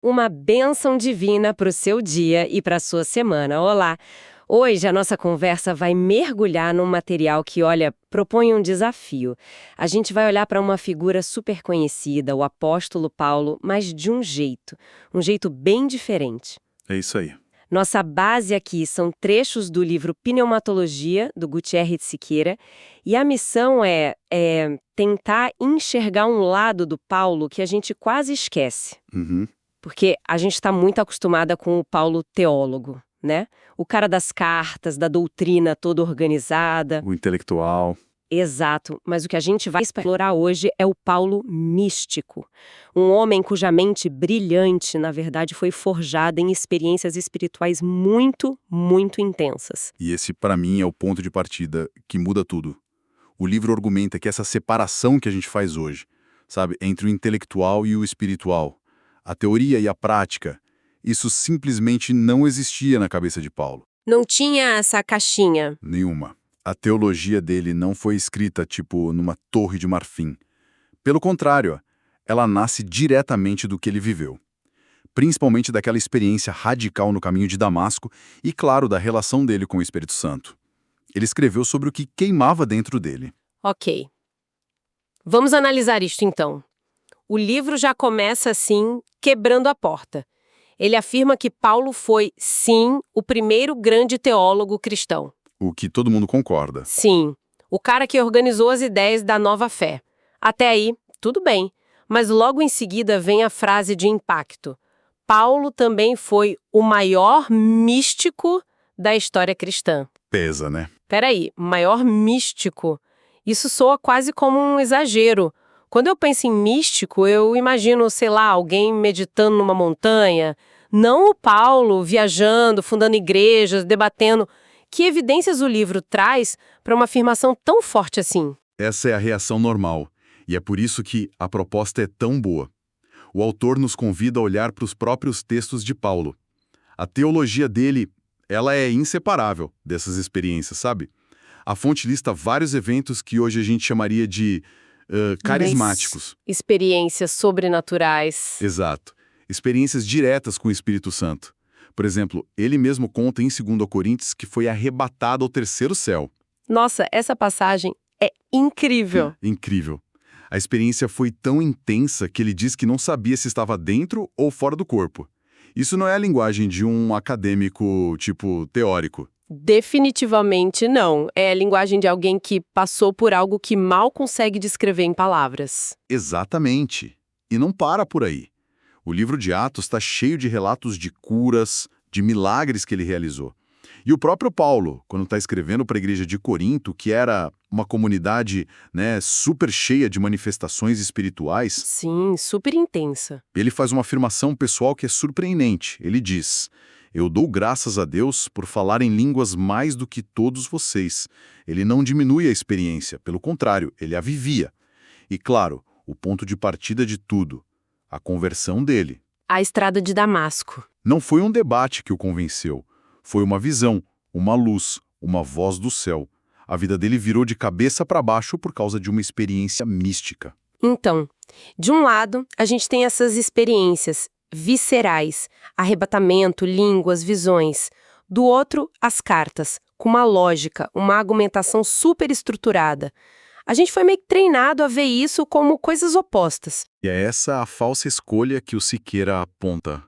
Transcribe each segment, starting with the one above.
Uma bênção divina para o seu dia e para a sua semana. Olá! Hoje a nossa conversa vai mergulhar num material que, olha, propõe um desafio. A gente vai olhar para uma figura super conhecida, o apóstolo Paulo, mas de um jeito bem diferente. É isso aí. Nossa base aqui são trechos do livro Pneumatologia, do Gutierre de Siqueira, e a missão é tentar enxergar um lado do Paulo que a gente quase esquece. Uhum. Porque a gente está muito acostumada com o Paulo teólogo, né? O cara das cartas, da doutrina toda organizada. O intelectual. Exato, mas o que a gente vai explorar hoje é o Paulo místico. Um homem cuja mente brilhante, na verdade, foi forjada em experiências espirituais muito, muito intensas. E esse, para mim, é o ponto de partida que muda tudo. O livro argumenta que essa separação que a gente faz hoje, sabe, entre o intelectual e o espiritual, a teoria e a prática, isso simplesmente não existia na cabeça de Paulo. Não tinha essa caixinha. Nenhuma. A teologia dele não foi escrita, tipo, numa torre de marfim. Pelo contrário, ela nasce diretamente do que ele viveu. Principalmente daquela experiência radical no caminho de Damasco e, claro, da relação dele com o Espírito Santo. Ele escreveu sobre o que queimava dentro dele. Ok. Vamos analisar isto então. O livro já começa assim, quebrando a porta. Ele afirma que Paulo foi, sim, o primeiro grande teólogo cristão. O que todo mundo concorda. Sim, o cara que organizou as ideias da nova fé. Até aí, tudo bem, mas logo em seguida vem a frase de impacto. Paulo também foi o maior místico da história cristã. Pesa, né? Peraí, maior místico? Isso soa quase como um exagero. Quando eu penso em místico, eu imagino, sei lá, alguém meditando numa montanha. Não o Paulo viajando, fundando igrejas, debatendo. Que evidências o livro traz para uma afirmação tão forte assim? Essa é a reação normal, e é por isso que a proposta é tão boa. O autor nos convida a olhar para os próprios textos de Paulo. A teologia dele, ela é inseparável dessas experiências, sabe? A fonte lista vários eventos que hoje a gente chamaria de carismáticos. Experiências sobrenaturais. Exato. Experiências diretas com o Espírito Santo. Por exemplo, ele mesmo conta em 2 Coríntios que foi arrebatado ao terceiro céu. Nossa, essa passagem é incrível. Incrível. A experiência foi tão intensa que ele diz que não sabia se estava dentro ou fora do corpo. Isso não é a linguagem de um acadêmico, tipo, teórico. Definitivamente não. É a linguagem de alguém que passou por algo que mal consegue descrever em palavras. Exatamente. E não para por aí. O livro de Atos está cheio de relatos de curas, de milagres que ele realizou. E o próprio Paulo, quando está escrevendo para a igreja de Corinto, que era uma comunidade, super cheia de manifestações espirituais, Sim, super intensa. ele faz uma afirmação pessoal que é surpreendente. Ele diz: "Eu dou graças a Deus por falar em línguas mais do que todos vocês." Ele não diminui a experiência, pelo contrário, ele a vivia. E claro, o ponto de partida de tudo, a conversão dele. A estrada de Damasco. Não foi um debate que o convenceu. Foi uma visão, uma luz, uma voz do céu. A vida dele virou de cabeça para baixo por causa de uma experiência mística. Então, de um lado, a gente tem essas experiências viscerais, arrebatamento, línguas, visões. Do outro, as cartas, com uma lógica, uma argumentação super estruturada. A gente foi meio que treinado a ver isso como coisas opostas. E é essa a falsa escolha que o Siqueira aponta.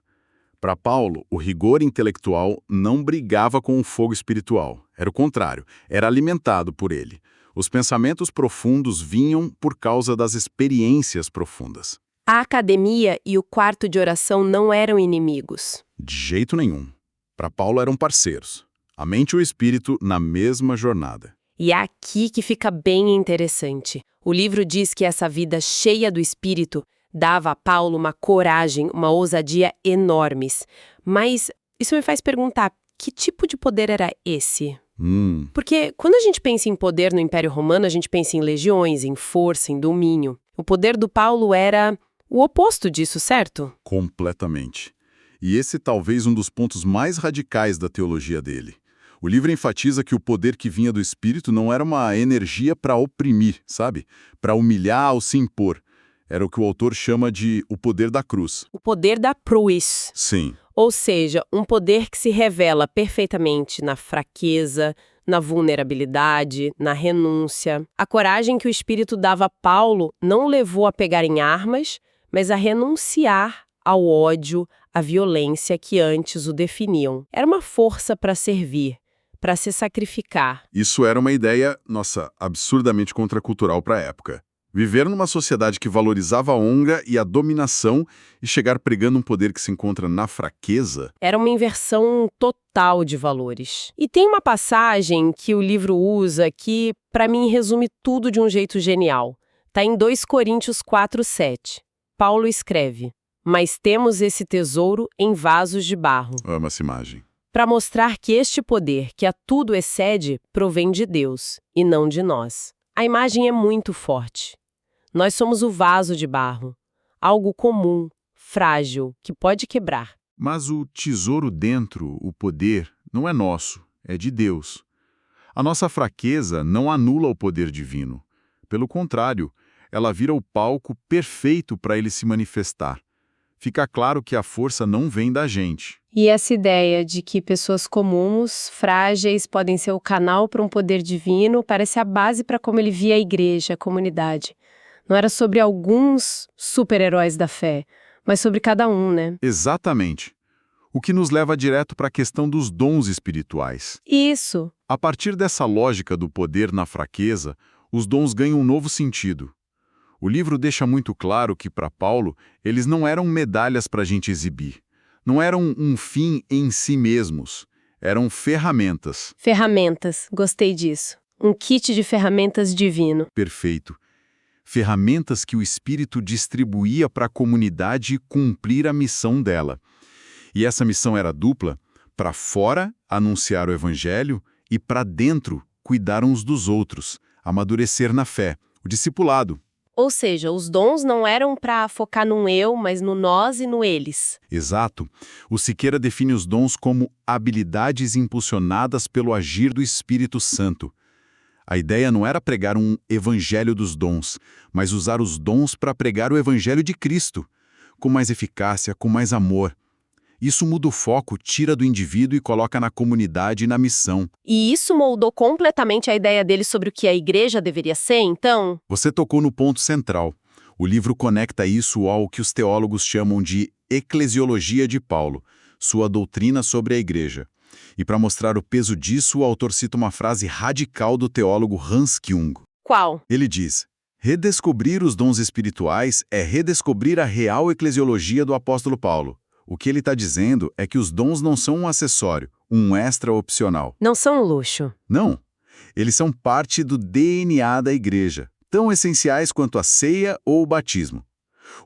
Para Paulo, o rigor intelectual não brigava com o fogo espiritual. Era o contrário, era alimentado por ele. Os pensamentos profundos vinham por causa das experiências profundas. A academia e o quarto de oração não eram inimigos. De jeito nenhum. Para Paulo eram parceiros. A mente e o espírito na mesma jornada. E é aqui que fica bem interessante. O livro diz que essa vida cheia do espírito dava a Paulo uma coragem, uma ousadia enormes. Mas isso me faz perguntar, que tipo de poder era esse? Porque quando a gente pensa em poder no Império Romano, a gente pensa em legiões, em força, em domínio. O poder do Paulo era o oposto disso, certo? Completamente. E esse talvez um dos pontos mais radicais da teologia dele. O livro enfatiza que o poder que vinha do Espírito não era uma energia para oprimir, sabe? Para humilhar ou se impor. Era o que o autor chama de o poder da cruz. O poder da Pruis. Sim, Ou seja, um poder que se revela perfeitamente na fraqueza, na vulnerabilidade, na renúncia. A coragem que o Espírito dava a Paulo não o levou a pegar em armas, mas a renunciar ao ódio, à violência que antes o definiam. Era uma força para servir, para se sacrificar. isso era uma ideia, nossa, absurdamente contracultural para a época. Viver numa sociedade que valorizava a honra e a dominação e chegar pregando um poder que se encontra na fraqueza. Era uma inversão total de valores. E tem uma passagem que o livro usa que, para mim, resume tudo de um jeito genial. Está em 2 Coríntios 4:7. Paulo escreve: "Mas temos esse tesouro em vasos de barro", Amo essa imagem. para mostrar que este poder, que a tudo excede, provém de Deus e não de nós. A imagem é muito forte. Nós somos o vaso de barro, algo comum, frágil, que pode quebrar. Mas o tesouro dentro, o poder, não é nosso, é de Deus. A nossa fraqueza não anula o poder divino. Pelo contrário, ela vira o palco perfeito para ele se manifestar. Fica claro que a força não vem da gente. E essa ideia de que pessoas comuns, frágeis, podem ser o canal para um poder divino, parece a base para como ele via a igreja, a comunidade. Não era sobre alguns super-heróis da fé, mas sobre cada um, né? Exatamente. O que nos leva direto para a questão dos dons espirituais. Isso. A partir dessa lógica do poder na fraqueza, os dons ganham um novo sentido. O livro deixa muito claro que, para Paulo, eles não eram medalhas para a gente exibir. Não eram um fim em si mesmos. Eram ferramentas. Ferramentas, gostei disso. Um kit de ferramentas divino. Perfeito. Ferramentas que o Espírito distribuía para a comunidade cumprir a missão dela. E essa missão era dupla: para fora, anunciar o Evangelho, e para dentro, cuidar uns dos outros, amadurecer na fé, o discipulado. Ou seja, os dons não eram para focar no eu, mas no nós e no eles. Exato. O Siqueira define os dons como habilidades impulsionadas pelo agir do Espírito Santo. A ideia não era pregar um evangelho dos dons, mas usar os dons para pregar o evangelho de Cristo, com mais eficácia, com mais amor. Isso muda o foco, tira do indivíduo e coloca na comunidade e na missão. E isso moldou completamente a ideia dele sobre o que a igreja deveria ser, então? Você tocou no ponto central. O livro conecta isso ao que os teólogos chamam de eclesiologia de Paulo, sua doutrina sobre a igreja. E para mostrar o peso disso, o autor cita uma frase radical do teólogo Hans Küng. Qual? Ele diz: redescobrir os dons espirituais é redescobrir a real eclesiologia do apóstolo Paulo. O que ele está dizendo é que os dons não são um acessório, um extra opcional. Não são um luxo. Não. Eles são parte do DNA da igreja, tão essenciais quanto a ceia ou o batismo.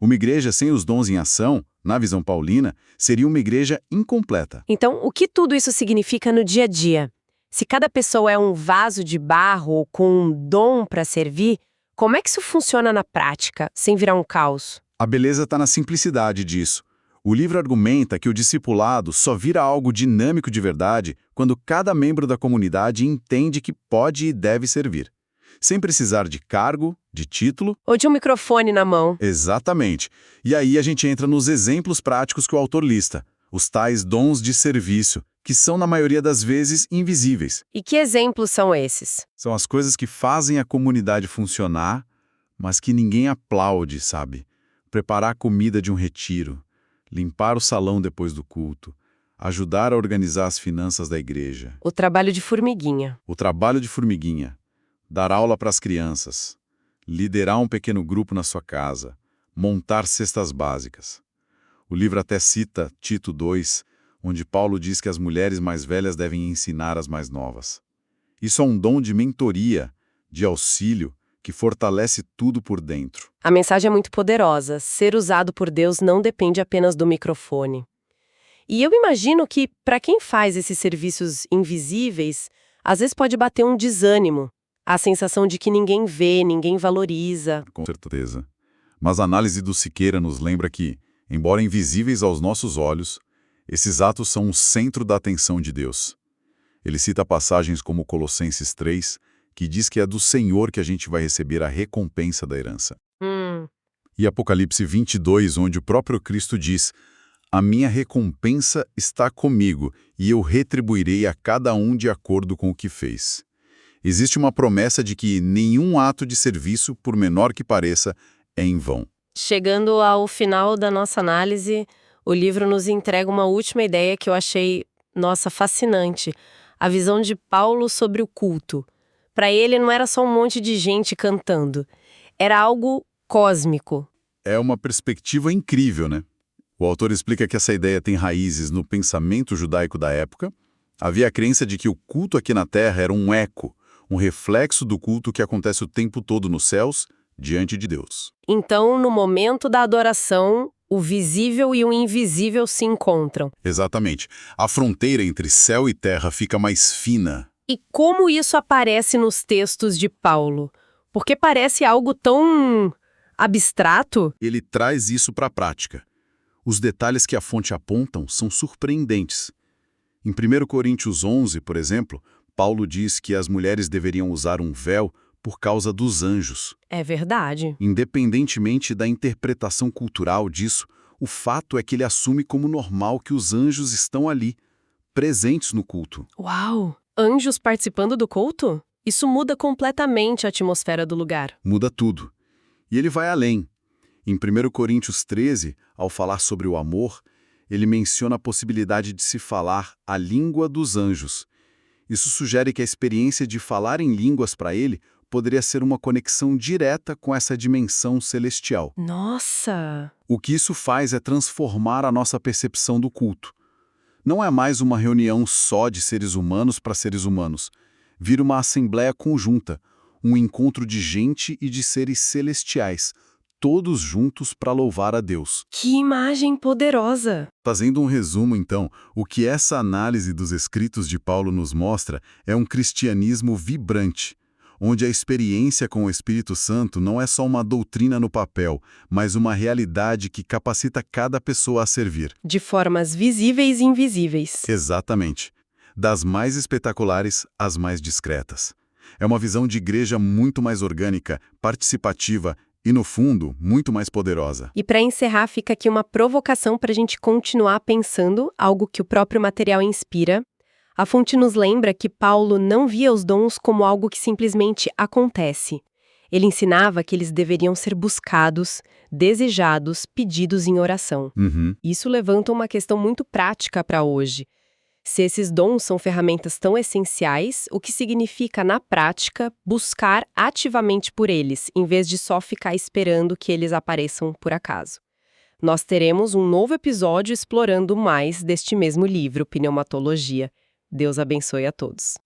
Uma igreja sem os dons em ação, na visão paulina, seria uma igreja incompleta. Então, o que tudo isso significa no dia a dia? Se cada pessoa é um vaso de barro com um dom para servir, como é que isso funciona na prática, sem virar um caos? A beleza está na simplicidade disso. O livro argumenta que o discipulado só vira algo dinâmico de verdade quando cada membro da comunidade entende que pode e deve servir. Sem precisar de cargo, de título. Ou de um microfone na mão. Exatamente. E aí a gente entra nos exemplos práticos que o autor lista, os tais dons de serviço, que são na maioria das vezes invisíveis. E que exemplos são esses? São as coisas que fazem a comunidade funcionar, mas que ninguém aplaude, sabe? Preparar a comida de um retiro, limpar o salão depois do culto, ajudar a organizar as finanças da igreja. O trabalho de formiguinha. O trabalho de formiguinha, dar aula para as crianças, liderar um pequeno grupo na sua casa, montar cestas básicas. O livro até cita Tito 2, onde Paulo diz que as mulheres mais velhas devem ensinar as mais novas. Isso é um dom de mentoria, de auxílio, que fortalece tudo por dentro. A mensagem é muito poderosa. Ser usado por Deus não depende apenas do microfone. E eu imagino que, para quem faz esses serviços invisíveis, às vezes pode bater um desânimo. A sensação de que ninguém vê, ninguém valoriza. Com certeza. Mas a análise do Siqueira nos lembra que, embora invisíveis aos nossos olhos, esses atos são o centro da atenção de Deus. Ele cita passagens como Colossenses 3, que diz que é do Senhor que a gente vai receber a recompensa da herança. E Apocalipse 22, onde o próprio Cristo diz: "A minha recompensa está comigo, e eu retribuirei a cada um de acordo com o que fez." Existe uma promessa de que nenhum ato de serviço, por menor que pareça, é em vão. Chegando ao final da nossa análise, o livro nos entrega uma última ideia que eu achei, nossa, fascinante. A visão de Paulo sobre o culto. Para ele não era só um monte de gente cantando, era algo cósmico. É uma perspectiva incrível, né? O autor explica que essa ideia tem raízes no pensamento judaico da época. Havia a crença de que o culto aqui na Terra era um eco, um reflexo do culto que acontece o tempo todo nos céus, diante de Deus. Então, no momento da adoração, o visível e o invisível se encontram. Exatamente. A fronteira entre céu e terra fica mais fina. E como isso aparece nos textos de Paulo? Porque parece algo tão abstrato. Ele traz isso para a prática. Os detalhes que a fonte apontam são surpreendentes. Em 1 Coríntios 11, por exemplo, Paulo diz que as mulheres deveriam usar um véu por causa dos anjos. É verdade. Independentemente da interpretação cultural disso, o fato é que ele assume como normal que os anjos estão ali, presentes no culto. Uau! Anjos participando do culto? Isso muda completamente a atmosfera do lugar. Muda tudo. E ele vai além. Em 1 Coríntios 13, ao falar sobre o amor, ele menciona a possibilidade de se falar a língua dos anjos. Isso sugere que a experiência de falar em línguas para ele poderia ser uma conexão direta com essa dimensão celestial. Nossa! O que isso faz é transformar a nossa percepção do culto. Não é mais uma reunião só de seres humanos para seres humanos. Vira uma assembleia conjunta, um encontro de gente e de seres celestiais, todos juntos para louvar a Deus. Que imagem poderosa! Fazendo um resumo, então, o que essa análise dos escritos de Paulo nos mostra é um cristianismo vibrante, onde a experiência com o Espírito Santo não é só uma doutrina no papel, mas uma realidade que capacita cada pessoa a servir. De formas visíveis e invisíveis. Exatamente. Das mais espetaculares às mais discretas. É uma visão de igreja muito mais orgânica, participativa e, no fundo, muito mais poderosa. E para encerrar, fica aqui uma provocação para a gente continuar pensando, algo que o próprio material inspira. A fonte nos lembra que Paulo não via os dons como algo que simplesmente acontece. Ele ensinava que eles deveriam ser buscados, desejados, pedidos em oração. Isso levanta uma questão muito prática para hoje. Se esses dons são ferramentas tão essenciais, o que significa, na prática, buscar ativamente por eles, em vez de só ficar esperando que eles apareçam por acaso? Nós teremos um novo episódio explorando mais deste mesmo livro, Pneumatologia. Deus abençoe a todos.